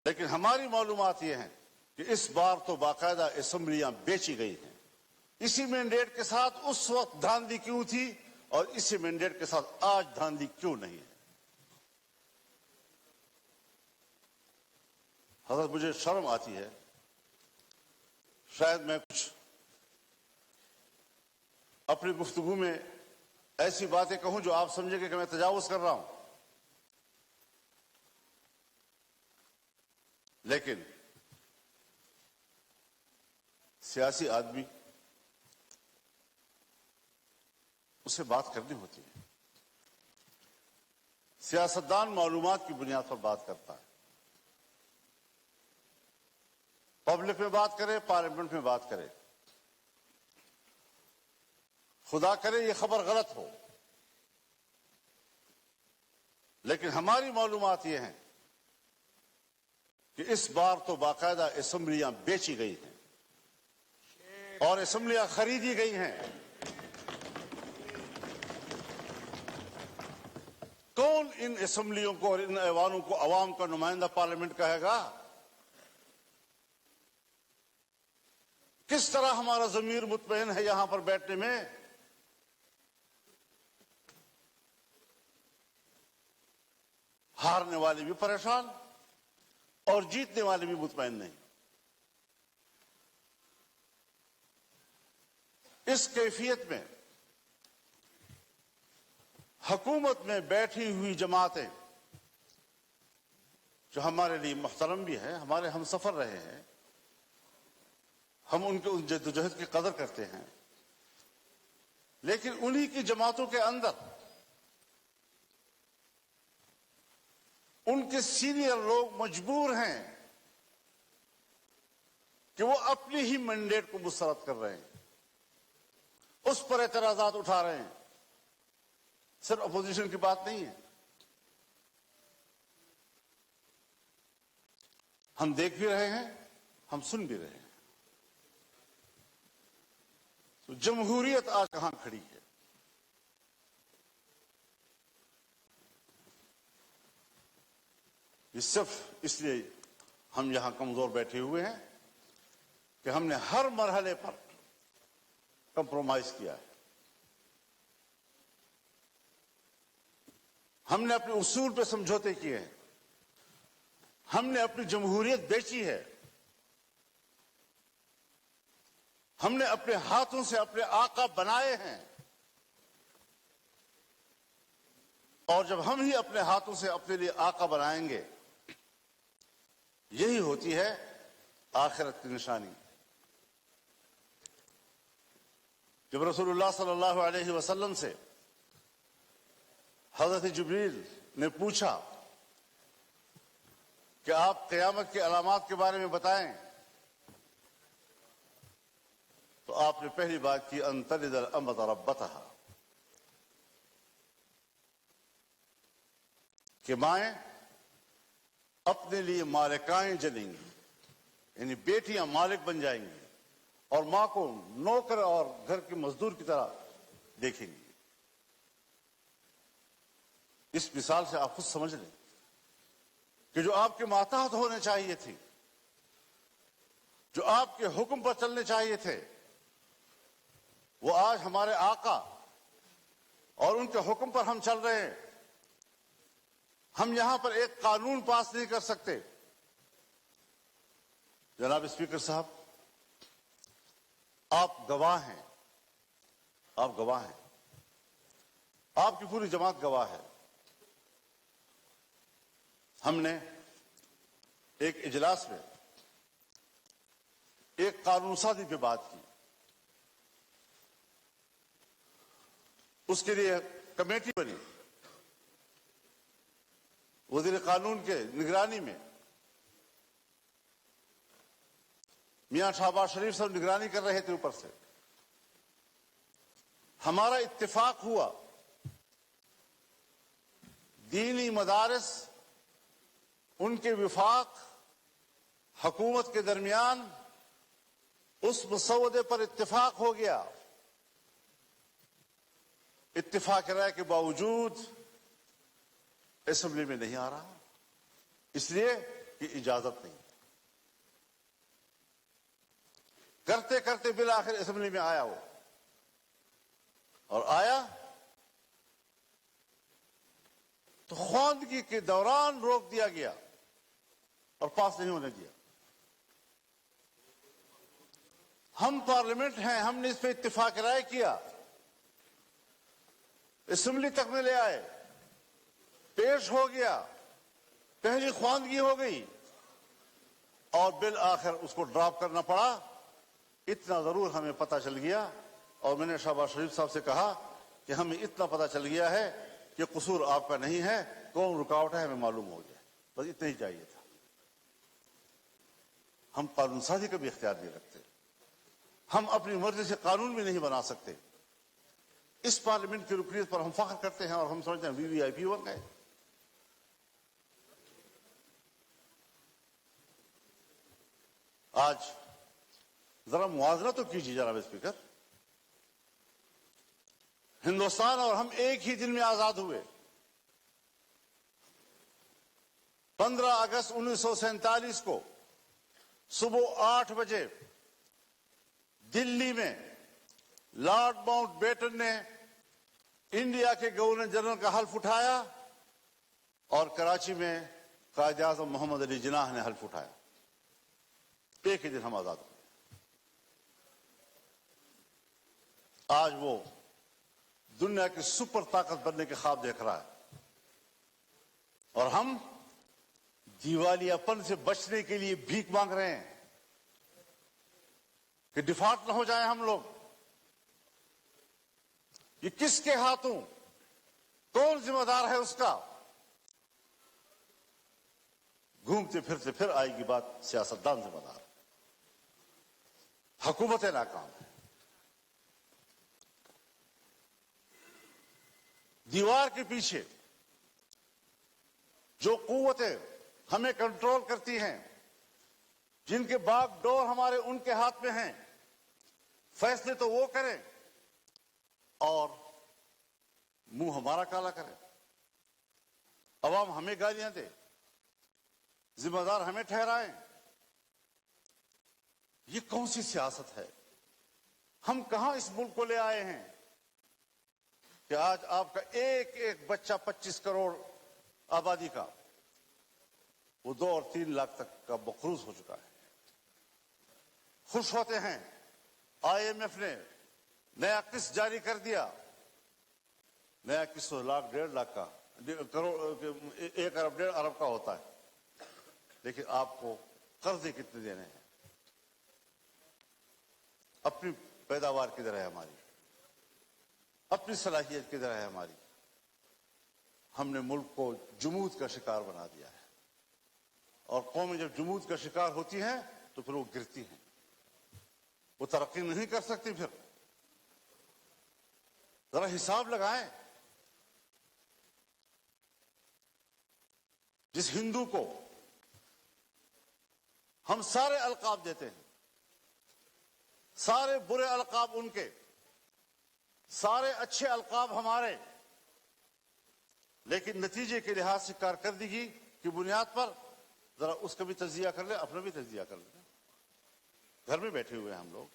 لیکن ہماری معلومات یہ ہیں کہ اس بار تو باقاعدہ اسمبلیاں بیچی گئی ہیں۔ اسی مینڈیٹ کے ساتھ اس وقت دھاندلی کیوں تھی اور اسی مینڈیٹ کے ساتھ آج دھاندلی کیوں نہیں ہے؟ حضرت مجھے شرم آتی ہے، شاید میں کچھ اپنی گفتگو میں ایسی باتیں کہوں جو آپ سمجھیں گے کہ میں تجاوز کر رہا ہوں، لیکن سیاسی آدمی اسے بات کرنی ہوتی ہے۔ سیاستدان معلومات کی بنیاد پر بات کرتا ہے، پبلک میں بات کرے، پارلیمنٹ میں بات کرے۔ خدا کرے یہ خبر غلط ہو، لیکن ہماری معلومات یہ ہیں کہ اس بار تو باقاعدہ اسمبلیاں بیچی گئی ہیں اور اسمبلیاں خریدی گئی ہیں۔ کون ان اسمبلیوں کو اور ان ایوانوں کو عوام کا نمائندہ پارلیمنٹ کہے گا؟ کس طرح ہمارا ضمیر مطمئن ہے یہاں پر بیٹھنے میں؟ ہارنے والے بھی پریشان اور جیتنے والے بھی مطمئن نہیں۔ اس کیفیت میں حکومت میں بیٹھی ہوئی جماعتیں جو ہمارے لیے محترم بھی ہیں، ہمارے ہم سفر رہے ہیں، ہم ان کے اس جدوجہد کی قدر کرتے ہیں، لیکن انہی کی جماعتوں کے اندر ان کے سینئر لوگ مجبور ہیں کہ وہ اپنی ہی مینڈیٹ کو مسترد کر رہے ہیں، اس پر اعتراضات اٹھا رہے ہیں۔ صرف اپوزیشن کی بات نہیں ہے، ہم دیکھ بھی رہے ہیں، ہم سن بھی رہے ہیں۔ تو جمہوریت آج کہاں کھڑی ہے؟ یہ صرف اس لیے ہم یہاں کمزور بیٹھے ہوئے ہیں کہ ہم نے ہر مرحلے پر کمپرومائز کیا ہے، ہم نے اپنے اصول پہ سمجھوتے کیے ہیں، ہم نے اپنی جمہوریت بیچی ہے، ہم نے اپنے ہاتھوں سے اپنے آقا بنائے ہیں، اور جب ہم ہی اپنے ہاتھوں سے اپنے لیے آقا بنائیں گے، یہی ہوتی ہے آخرت کی نشانی۔ جب رسول اللہ صلی اللہ علیہ وسلم سے حضرت جبریل نے پوچھا کہ آپ قیامت کے علامات کے بارے میں بتائیں، تو آپ نے پہلی بات کی ان تلد الامۃ ربتہا، کہ مائیں اپنے لیے مالکائیں جنیں گی، یعنی بیٹیاں مالک بن جائیں گی اور ماں کو نوکر اور گھر کے مزدور کی طرح دیکھیں گی۔ اس مثال سے آپ خود سمجھ لیں کہ جو آپ کے ماتحت ہونے چاہیے تھی، جو آپ کے حکم پر چلنے چاہیے تھے، وہ آج ہمارے آقا اور ان کے حکم پر ہم چل رہے ہیں۔ ہم یہاں پر ایک قانون پاس نہیں کر سکتے۔ جناب اسپیکر صاحب، آپ گواہ ہیں، آپ گواہ ہیں، آپ کی پوری جماعت گواہ ہے۔ ہم نے ایک اجلاس میں ایک قانون سازی پہ بات کی، اس کے لیے کمیٹی بنی، وزیر قانون کے نگرانی میں میاں شہباز شریف صاحب نگرانی کر رہے تھے اوپر سے۔ ہمارا اتفاق ہوا دینی مدارس، ان کے وفاق، حکومت کے درمیان اس مسودے پر اتفاق ہو گیا۔ اتفاق رائے کے باوجود اسمبلی میں نہیں آ رہا، اس لیے کی اجازت نہیں. کرتے کرتے بالآخر اسمبلی میں آیا وہ, اور آیا تو خواندگی کے دوران روک دیا گیا اور پاس نہیں ہونے دیا. ہم پارلیمنٹ ہیں, ہم نے اس پہ اتفاق رائے کیا, اسمبلی تک میں لے آئے, پیش ہو گیا, پہلی خواندگی ہو گئی, اور بالآخر اس کو ڈراپ کرنا پڑا. اتنا ضرور ہمیں پتہ چل گیا, اور میں نے شہباز شریف صاحب سے کہا کہ ہمیں اتنا پتہ چل گیا ہے کہ قصور آپ کا نہیں ہے, کون رکاوٹ ہے ہمیں معلوم ہو گیا. بس اتنا ہی چاہیے تھا. ہم قانون سازی کا بھی اختیار نہیں رکھتے, ہم اپنی مرضی سے قانون بھی نہیں بنا سکتے. اس پارلیمنٹ کی رکنیت پر ہم فخر کرتے ہیں اور ہم سمجھتے ہیں وی آئی پی بن گئے. آج ذرا موازنہ تو کیجیے جناب اسپیکر, ہندوستان اور ہم ایک ہی دن میں آزاد ہوئے. 15 اگست 1947 کو صبح 8 بجے دلی میں لارڈ ماؤنٹ بیٹن نے انڈیا کے گورنر جنرل کا حلف اٹھایا, اور کراچی میں قائد اعظم محمد علی جناح نے حلف اٹھایا. ایک ہی دن ہم آزاد ہوئے. آج وہ دنیا کی سپر طاقت بننے کے خواب دیکھ رہا ہے, اور ہم دیوالیہ پن سے بچنے کے لیے بھیک مانگ رہے ہیں کہ ڈیفالٹ نہ ہو جائیں ہم لوگ. یہ کس کے ہاتھوں, کون ذمہ دار ہے اس کا؟ گھومتے پھرتے پھر آئے گی بات سیاستدان ذمہ دار, حکومت ناکام ہے. دیوار کے پیچھے جو قوتیں ہمیں کنٹرول کرتی ہیں, جن کے باغ ڈور ہمارے ان کے ہاتھ میں ہیں, فیصلے تو وہ کریں اور منہ ہمارا کالا کریں. عوام ہمیں گالیاں دے, ذمہ دار ہمیں ٹھہرائیں. یہ کون سی سیاست ہے؟ ہم کہاں اس ملک کو لے آئے ہیں کہ آج آپ کا ایک ایک بچہ 25 کروڑ آبادی کا وہ 2 اور 3 لاکھ تک کا مقروض ہو چکا ہے. خوش ہوتے ہیں آئی ایم ایف نے نیا قسط جاری کر دیا, نیا قسط 1 لاکھ 1.5 لاکھ کا, کروڑ 1 ارب 1.5 ارب کا ہوتا ہے, لیکن آپ کو قرضے کتنے دینے ہیں؟ اپنی پیداوار کدھر ہے ہماری, اپنی صلاحیت کدھر ہے ہماری؟ ہم نے ملک کو جمود کا شکار بنا دیا ہے, اور قومیں جب جمود کا شکار ہوتی ہیں تو پھر وہ گرتی ہیں, وہ ترقی نہیں کر سکتی. پھر ذرا حساب لگائیں. جس ہندو کو ہم سارے القاب دیتے ہیں, سارے برے القاب ان کے, سارے اچھے القاب ہمارے, لیکن نتیجے کے لحاظ سے کارکردگی کی بنیاد پر ذرا اس کا بھی تجزیہ کر لیں, اپنا بھی تجزیہ کر لیں. گھر میں بیٹھے ہوئے ہیں ہم لوگ,